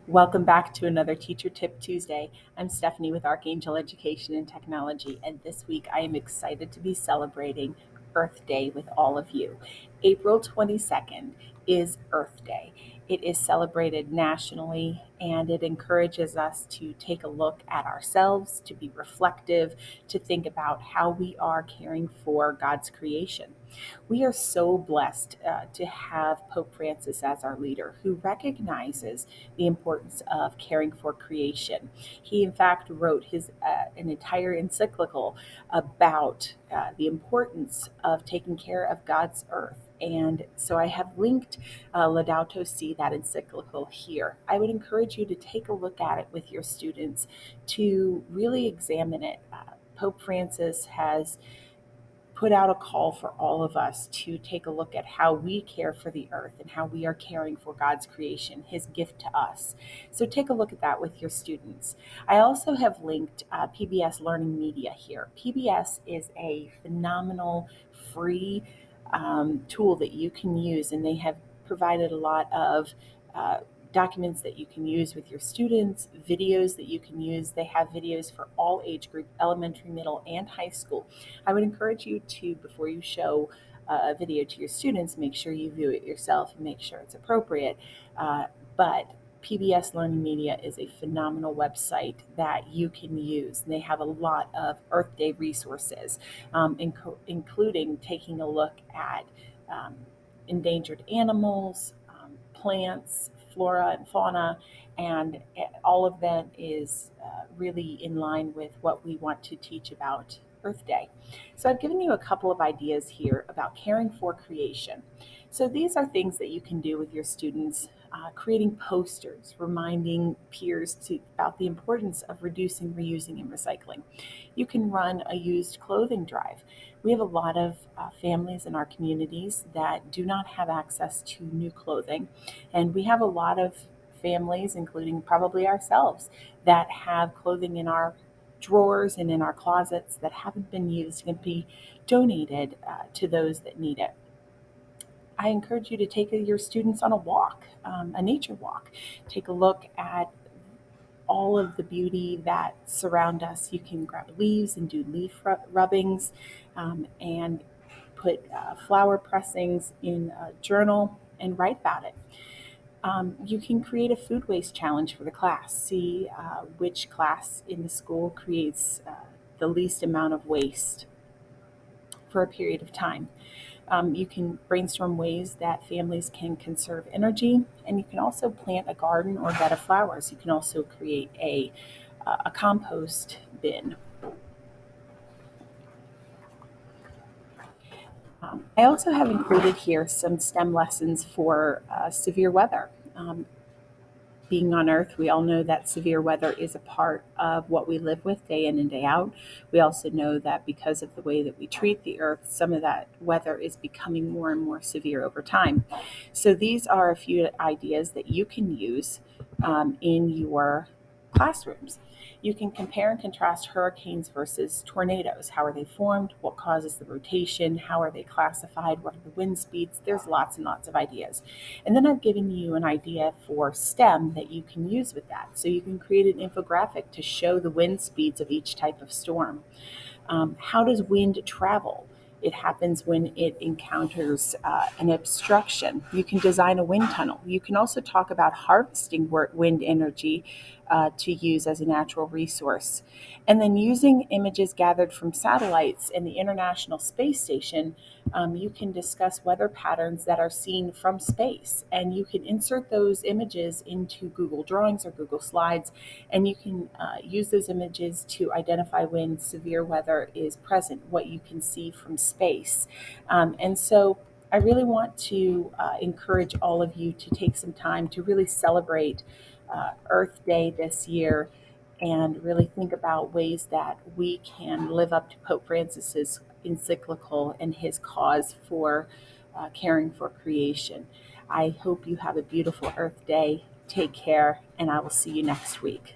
Welcome back to another Teacher Tip Tuesday. I'm Stephanie with Archangel Education and Technology, and this week I am excited to be celebrating Earth Day with all of you. April 22nd is Earth Day. It is celebrated nationally and it encourages us to take a look at ourselves, to be reflective, to think about how we are caring for God's creation. We are so blessed to have Pope Francis as our leader who recognizes the importance of caring for creation. He, in fact, wrote an entire encyclical about the importance of taking care of God's earth. And so I have linked Laudato Si, that encyclical, here. I would encourage you to take a look at it with your students to really examine it. Pope Francis has put out a call for all of us to take a look at how we care for the earth and how we are caring for God's creation, His gift to us. So take a look at that with your students. I also have linked PBS Learning Media here. PBS is a phenomenal free tool that you can use, and they have provided a lot of uh, documents that you can use with your students, videos that you can use. They have videos for all age group, elementary, middle, and high school. I would encourage you to, before you show a video to your students, make sure you view it yourself and make sure it's appropriate. But PBS Learning Media is a phenomenal website that you can use. They have a lot of Earth Day resources, including taking a look at um, endangered animals, plants, flora and fauna, and all of that is really in line with what we want to teach about Earth Day. So I've given you a couple of ideas here about caring for creation. So these are things that you can do with your students, creating posters, reminding peers about the importance of reducing, reusing, and recycling. You can run a used clothing drive. We have a lot of families in our communities that do not have access to new clothing, and we have a lot of families, including probably ourselves, that have clothing in our drawers and in our closets that haven't been used and be donated to those that need it. I encourage you to take your students on a walk, a nature walk. Take a look at all of the beauty that surround us. You can grab leaves and do leaf rubbings and put flower pressings in a journal and write about it. You can create a food waste challenge for the class. See which class in the school creates the least amount of waste for a period of time. You can brainstorm ways that families can conserve energy, and you can also plant a garden or bed of flowers. You can also create a compost bin. I also have included here some STEM lessons for severe weather. Being on Earth, we all know that severe weather is a part of what we live with day in and day out. We also know that because of the way that we treat the Earth, some of that weather is becoming more and more severe over time. So, these are a few ideas that you can use in your classrooms. You can compare and contrast hurricanes versus tornadoes. How are they formed? What causes the rotation? How are they classified? What are the wind speeds? There's lots and lots of ideas. And then I've given you an idea for STEM that you can use with that. So you can create an infographic to show the wind speeds of each type of storm. How does wind travel? It happens when it encounters an obstruction. You can design a wind tunnel. You can also talk about harvesting wind energy to use as a natural resource. And then using images gathered from satellites and the International Space Station, you can discuss weather patterns that are seen from space. And you can insert those images into Google Drawings or Google Slides, and you can use those images to identify when severe weather is present, what you can see from space. And so I really want to encourage all of you to take some time to really celebrate Earth Day this year and really think about ways that we can live up to Pope Francis's encyclical and his cause for caring for creation. I hope you have a beautiful Earth Day. Take care, and I will see you next week.